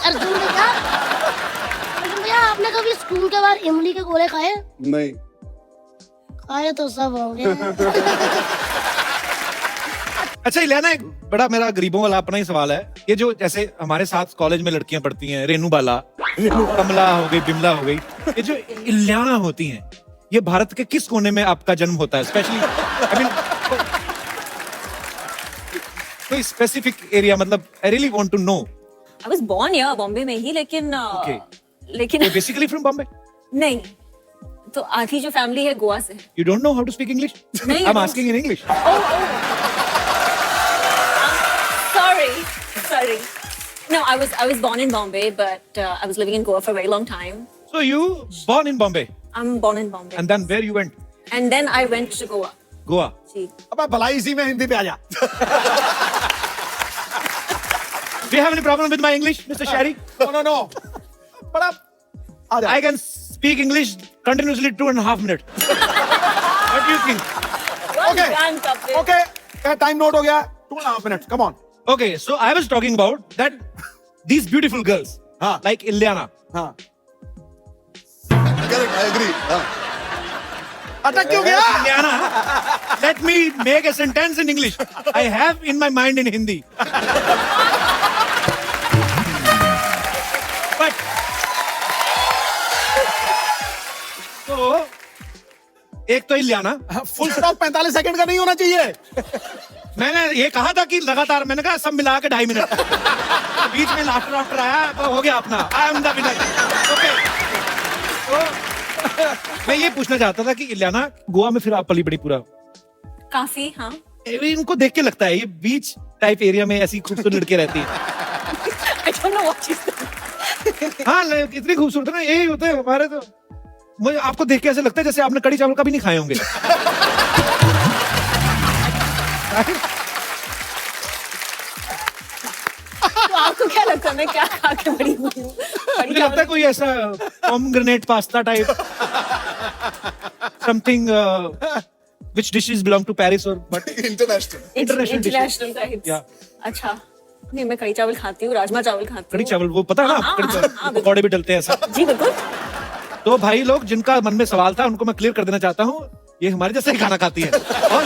अर्जुन भैया, अर्जुन भैया आपने कभी स्कूल के बाहर इमली के गोले खाए? नहीं। खाए तो सब होंगे। अच्छा इलियाना, एक बड़ा मेरा गरीबों वाला अपना ही सवाल है। ये जो जैसे हमारे साथ कॉलेज में लड़कियां पढ़ती हैं, रेनू बाला, कमला हो गई, बिमला हो गई, ये जो इलियाना होती हैं, ये भारत के किस कोने में आपका जन्म होता है? स्पेशली आई मीन कोई स्पेसिफिक एरिया, मतलब I really want to know. I was born here, Bombay में ही, लेकिन Okay. लेकिन बेसिकली फ्रॉम बॉम्बे? नहीं, तो आधी जो फैमिली है गोवा से। You don't know how to speak English? नहीं, I am asking in English. Sorry. No, I was born in Bombay, but I was living in Goa for a very long time. So you born in Bombay I'm born in Bombay. and then where you went? And then I went to Goa. Goa. जी. अब भलाई इसी में हिंदी पे आ जा। Do you have any problem with my English, Mr. Shari? No. बड़ा आ जा। I can speak English continuously 2.5 minutes. What do you think? Well Okay. done, Kapil. Okay, time note हो गया। 2.5 minute, come on. Okay, so I was talking about that these beautiful girls, हाँ। like Ilyana. हाँ। Correct, I agree. हाँ। अटक क्यों गया? Ilyana, let me make a sentence in English. I have in my mind in Hindi. But so एक तो Ileana, full stop 45 second का नहीं होना चाहिए। मैंने ये कहा था कि लगातार, मैंने कहा सब मिला के 2.5 मिनट, बीच में लाफ्टर आया तो हो गया अपना, I am the winner. Okay, तो मैं ये पूछना चाहता था कि इलियाना, गोवा में फिर आप पली बड़ी पूरा, काफी, हाँ। इनको देख के लगता है ये बीच टाइप एरिया में ऐसी खूबसूरत लड़कियां रहती हैं। I don't know what you said. हाँ, इतनी खूबसूरत है ना, यही होते हैं हमारे। तो मुझे आपको देख के ऐसे लगता है जैसे आपने कड़ी चावल कभी नहीं खाए होंगे। तो आपको क्या लगता है मैं क्या खा के बड़ी हुई हूँ? बड़ी मुझे लगता है कोई ऐसा pomegranate pasta type something which dishes belong to Paris or but international. International types. Yeah. अच्छा, नहीं मैं कड़ी चावल खाती हूँ, राजमा चावल खाती हूँ। कड़ी चावल वो पता है ना, हाँ, कड़ी हाँ, चावल हाँ, पकौड़े भी डलते हैं ऐसा। जी बिल्कुल। तो भाई लोग जिनका मन में सवाल था उनको मैं क्लियर कर देना चाहता हूँ, ये हमारे जैसे ही खाना खाती है। और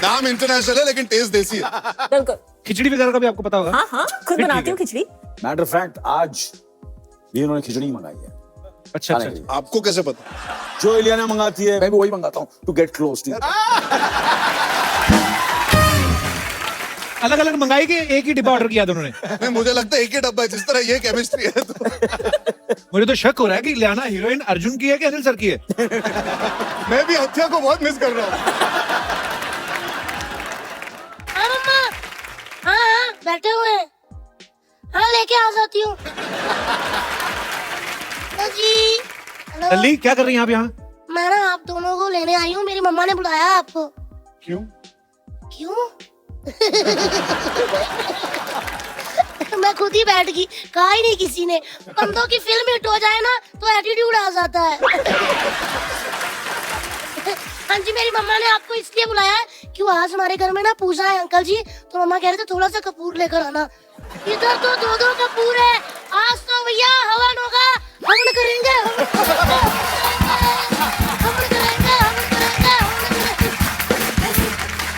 नाम इंटरनेशनल है लेकिन टेस्ट देसी है। बिल्कुल। खिचड़ी वगैरह का भी आपको पता होगा? हाँ हाँ, खुद फिर बनाती ठीक हूँ खिचड़ी। मैटर ऑफ फैक्ट आज भी इन्होंने खिचड़ी मंगाई है। अच्छा खाने अच्छा। के लिए। आपको कैसे पता? जो इलियाना मंगाती है मैं भी वही मंगाता हूँ टू गेट क्लोज टू। अलग अलग मंगाई के एक ही डिब्बा ऑर्डर किया दोनों ने? नहीं, मुझे लगता है एक ही डब्बा है, जिस तरह ये केमिस्ट्री है तो। मुझे तो शक हो रहा है कि इलियाना हीरोइन अर्जुन की है कि अनिल सर की है। मैं भी हत्या को बहुत मिस कर रहा हूँ। हाँ मम्मा, हाँ बैठे हुए हैं। हाँ लेके आ जाती हूँ। हेलो जी। हेलो। लल्ली क्या कर रही हैं आप यहाँ? मैं ना आप दोनों को लेने आई हूँ, मेरी मम्मा ने बुलाया आपको। क्यों? क्यों? मैं खुद ही बैठ गई, कहा ही नहीं किसी ने। बंदों की फिल्म हिट हो जाए ना तो एटीट्यूड आ जाता है। हाँ जी, मेरी मम्मा ने आपको इसलिए बुलाया है क्यों आज हमारे घर में ना पूजा है अंकल जी, तो मम्मा कह रहे थे थोड़ा सा कपूर लेकर आना। इधर तो 2-2 कपूर है, आज तो भैया हवन होगा, हवन करेंगे, हवन करेंगे।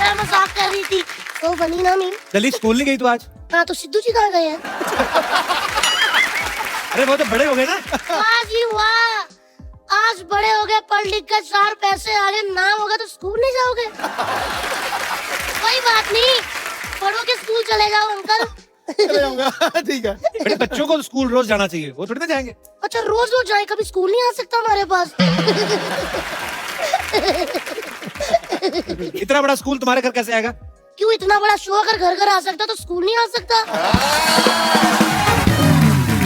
मैं मजाक कर रही थी, तो बनी ना मीम। लल्ली स्कूल नहीं गई तू आज? हाँ, तो सिद्धू जी कहाँ गए हैं? अरे वो तो बड़े हो गए ना। वाह जी वाह, आज बड़े हो गए, पढ़ लिख कर 4 पैसे आगे, नाम होगा तो स्कूल नहीं जाओगे? कोई बात नहीं, पढ़ो के स्कूल चले जाओ अंकल। चले जाऊंगा। ठीक है। बड़े बच्चों को स्कूल रोज जाना चाहिए, वो थोड़ी ना जाएंगे। अच्छा, रोज रोज जाए, कभी स्कूल नहीं आ सकता हमारे पास? इतना बड़ा स्कूल तुम्हारे घर कैसे आएगा? क्यों, इतना बड़ा शो अगर घर घर आ सकता तो स्कूल नहीं आ सकता?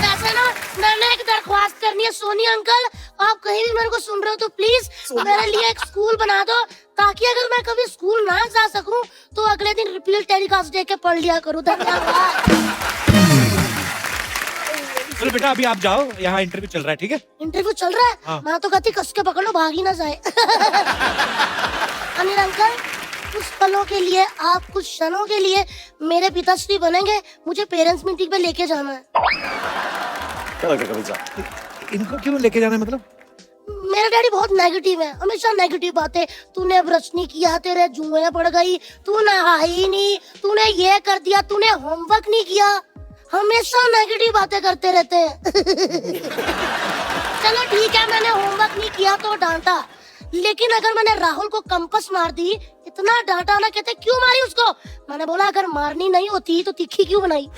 वैसे ना मैंने एक दरख्वास्त करनी है सोनी अंकल, आप कहीं भी मेरे को सुन रहे हो तो प्लीज मेरे लिए एक स्कूल बना दो, ताकि अगर मैं कभी स्कूल ना जा सकूं तो अगले दिन रिपीट टेलीकास्ट देख के पढ़ लिया करूं। धन्यवाद। चलो बेटा अभी आप जाओ, यहाँ इंटरव्यू चल रहा है, ठीक है? इंटरव्यू चल रहा है? हाँ। मैं तो कहती कस के पकड़ लो, भाग ही ना जाए। अनिल अंकल, कुछ पलों के लिए, आप कुछ क्षणों के लिए मेरे पिताश्री बनेंगे, मुझे पेरेंट्स मीटिंग पे लेके जाना है। क्या लगता है कपिल साहब? इनको क्यों लेके जाना है मतलब? मेरा डैडी बहुत नेगेटिव है, हमेशा नेगेटिव बातें। तूने ब्रश नहीं किया, तेरे जुएं पड़ गई, तू नहाई नहीं, तूने ये कर दिया, तूने होमवर्क नहीं किया, हमेशा नेगेटिव बातें करते रहते हैं। चलो ठीक है, मैंने होमवर्क नहीं किया तो डांटा, लेकिन अगर मैंने राहुल को कंपास मार दी, इतना डांटा ना, कहते क्यों मारी उसको? मैंने बोला अगर मारनी नहीं होती तो तीखी क्यों बनाई?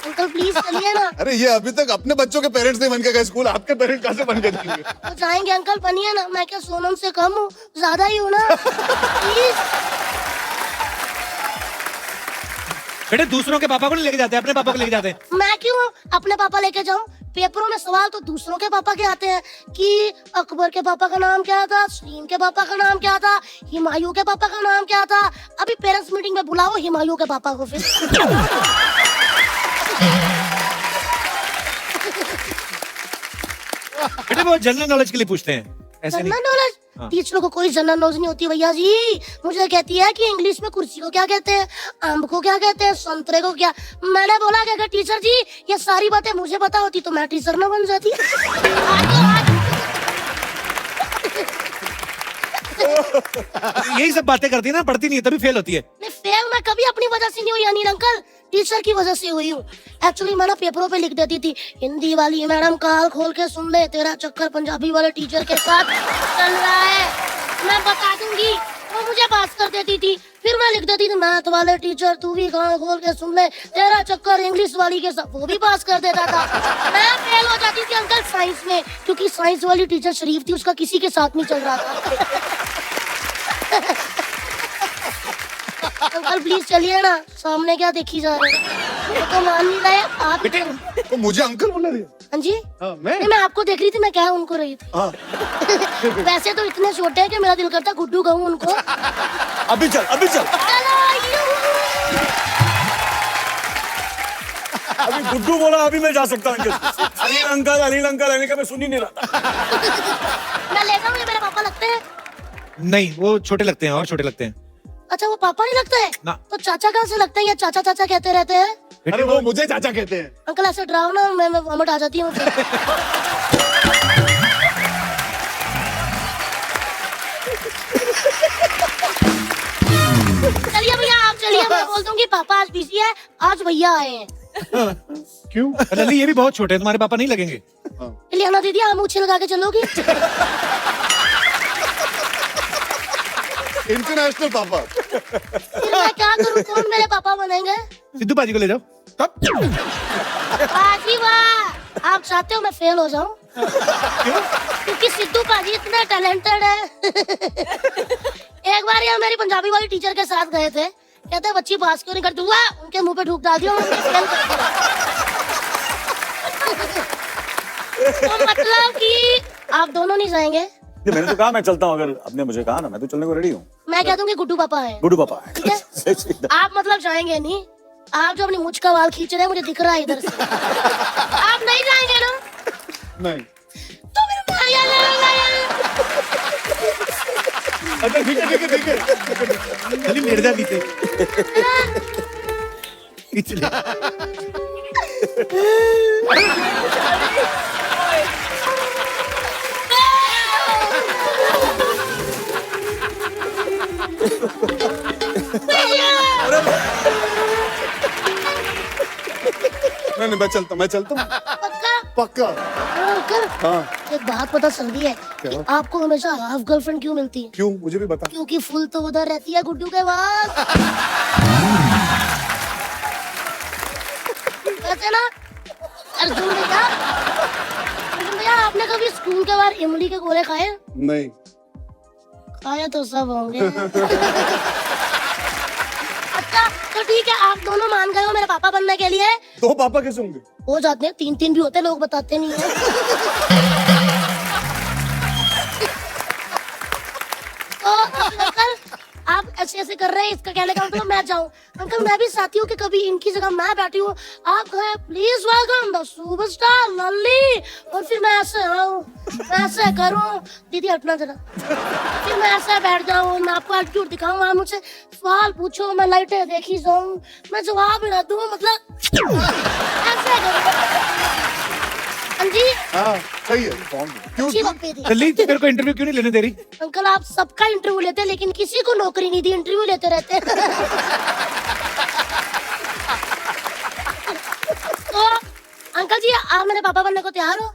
अंकल प्लीज चलिए ना। अरे ये अभी तक अपने बच्चों के पेरेंट्स नहीं बन के गए स्कूल, आपके पेरेंट्स कहाँ से बन के जाएंगे? तो जाएंगे अंकल, बनिए ना। मैं क्या सोनम से कम हूँ? ज्यादा ही हूँ ना। प्लीज। बेटे दूसरों के पापा को नहीं लेके जाते, अपने पापा को लेके जाते हैं। मैं क्यों अपने पापा लेके जाऊं? पेपरों में सवाल तो दूसरों के पापा के आते हैं कि अकबर के पापा का नाम क्या था, सलीम के पापा का नाम क्या था, हुमायूं के पापा का नाम क्या था। अभी पेरेंट्स मीटिंग में बुलाओ हुमायूं के पापा को फिर। बेटे वो जनरल नॉलेज के लिए पूछते हैं, ऐसे नहीं। General knowledge? हाँ। टीचरों को कोई जनरल नॉलेज नहीं होती भैया जी। मुझे कहती है कि इंग्लिश में कुर्सी को क्या कहते हैं, आम को क्या कहते हैं, संतरे को क्या। मैंने बोला कि अगर टीचर जी ये सारी बातें मुझे पता होती तो मैं टीचर ना बन जाती। यही सब बातें करती है ना, पढ़ती नहीं है तभी फेल होती है। नहीं, फेल मैं कभी अपनी वजह से नहीं हुई अनिल अंकल, टीचर की वजह से हुई हूँ। एक्चुअली मैं ना पेपरों पे लिख देती थी, हिंदी वाली मैडम काल खोल के सुन ले, तेरा चक्कर पंजाबी वाले टीचर के साथ चल रहा है, मैं बता दूंगी। वो मुझे पास कर देती थी। फिर मैं लिख देती थी, मैथ वाले टीचर तू भी कान खोल के सुन ले, तेरा चक्कर इंग्लिश वाली के साथ, वो भी पास कर देता था। मैं फेल हो जाती थी अंकल साइंस में, क्योंकि साइंस वाली टीचर शरीफ थी, उसका किसी के साथ नहीं चल रहा था। अंकल प्लीज चलिए ना, सामने क्या देखी जा रहे हैं? तो मान नहीं रहे आप। बेटे तो मुझे अंकल बोला दिया। हाँ जी, हाँ, मैं नहीं मैं आपको देख रही थी, मैं क्या उनको रही थी। हाँ। वैसे तो इतने छोटे हैं कि मेरा दिल करता गुड्डू कहूँ उनको। अभी चल, अभी चल। चलो अभी गुड्डू बोला, अभी मैं जा सकता हूँ इनके साथ। अनिल अंकल आने का मैं सुन ही नहीं रहा था। मैं ले जाऊँ, ये मेरे पापा लगते हैं? नहीं, वो छोटे लगते हैं और छोटे लगते हैं। अच्छा वो पापा नहीं लगता है ना। तो चाचा कहाँ से लगते हैं, या चाचा चाचा कहते रहते हैं? अरे वो मुझे चाचा कहते हैं। अंकल ऐसे डराओ ना, मैं वॉमिट आ जाती हूँ। चलिए भैया आप चलिए, मैं बोल दूंगी पापा आज बिजी है, आज भैया आए हैं। क्यों? लल्ली ये भी बहुत छोटे हैं, तुम्हारे पापा नहीं लगेंगे। लियाना दीदी आप मूछे लगा के चलोगी? इंटरनेशनल पापा। फिर मैं क्या करूँ, कौन मेरे पापा बनेंगे? सिद्धू पाजी को ले जाओ। बाजी वाह, आप चाहते हो मैं फेल हो जाऊं? क्योंकि सिद्धू पाजी इतने टैलेंटेड है। एक बार ये मेरी पंजाबी वाली टीचर के साथ गए थे, कहते बच्ची पास क्यों नहीं करती, हुआ उनके मुंह पे ढूक डाल दिया, उन्होंने फेल कर दिया। तो मतलब कि आप दोनों नहीं जाएंगे? मैंने तो कहा मैं चलता हूँ, अगर आपने मुझे कहा ना, मैं तो चलने को रेडी हूँ। मैं कह दूंगी गुड्डू पापा है। गुड्डू पापा है। ठीक है? आप मतलब जाएंगे नहीं? आप जो अपनी मुझ का वाल खींच रहे हैं मुझे दिख रहा है इधर से। आप नहीं जाएंगे ना? नहीं। तो फिर मैं अच्छा ठीक है, ठीक है, ठीक है। लल्ली लेट जा पीछे। पिछले। नहीं मैं चलता हूँ। पक्का? पक्का। अंकल हाँ। एक बात पता चल रही है कि आपको हमेशा हाफ गर्लफ्रेंड क्यों मिलती है? क्यों मुझे भी बता। क्योंकि फुल तो उधर रहती है गुड्डू के बाद। वैसे ना अर्जुन भैया आपने कभी स्कूल के बाहर इमली के गोले खाए? नहीं। खाए तो सब होंगे। अच्छा तो ठीक है, आप दोनों मान गए हो मेरे पापा बनने के लिए? दो पापा कैसे होंगे? हो जाते हैं, 3-3 भी होते हैं, लोग बताते नहीं है। तो अंकल आप ऐसे ऐसे कर रहे हैं, इसका कहने का मतलब मैं जाऊं। अंकल मैं भी चाहती हूँ कि कभी इनकी जगह मैं बैठी हूँ, आप कहें प्लीज वेलकम द सुपरस्टार लल्ली, और फिर मैं ऐसे आऊँ, मैं ऐसे करूँ, दीदी हटना जरा, फिर मैं ऐसे बैठ जाऊँ, मैं आपको एटीट्यूड दिखाऊँ, आप मुझसे सवाल पूछो, मैं लाइटें देखी जाऊँ, मैं जवाब ही ना दूँ, मतलब ऐसे करूँ। हाँ जी, हाँ सही है क्यों अच्छी बात थी। दिल्ली तेरे को इंटरव्यू क्यों नहीं लेने दे रही? अंकल आप सबका इंटरव्यू लेते हैं लेकिन किसी को नौकरी नहीं दी, इंटरव्यू लेते रहते हैं। तो अंकल जी आप मेरे पापा बनने को तैयार हो?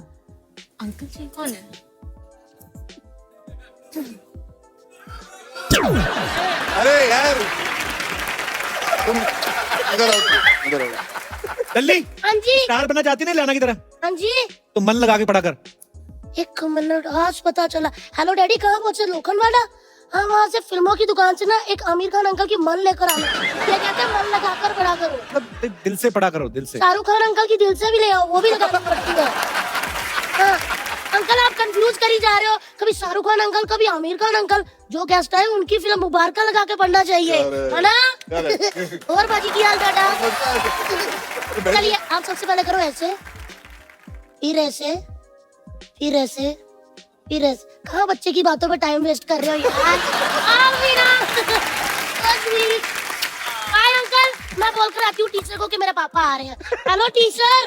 अंकल जी कौन है? अरे यार तुम इधर आओ। दिल्ली हाँ जी, स्टार बनना चाहती नहीं लाना की तरह? हाँ जी, तो मन लगा के पढ़ा कर। एक मिनट, आज पता चला। हेलो डैडी, कहाँ पहुंचे? लोखंडवाला? हाँ, वहाँ से फिल्मों की दुकान से ना एक आमिर खान अंकल की मन लेकर आना, ये कहते हैं मन लगाकर पढ़ा करो। मतलब दिल से पढ़ा करो, दिल से। शाहरुख खान अंकल की दिल से भी ले आओ, वो भी लगानी पड़ती है। हाँ, अंकल आप कंफ्यूज करी जा रहे हो, कभी शाहरुख खान अंकल कभी आमिर खान अंकल, जो गेस्ट आए उनकी फिल्म मुबारका लगा के पढ़ना चाहिए, है ना? और बाजी की हाल बेटा? चलिए आप सबसे पहले करो ऐसे, फिर ऐसे, फिर ऐसे, फिर ऐसे। कहाँ बच्चे की बातों पे टाइम वेस्ट कर रहे हो यार? आओ मीरा। बाय अंकल, मैं बोल कर आती हूँ टीचर को कि मेरे पापा आ रहे हैं। Hello teacher.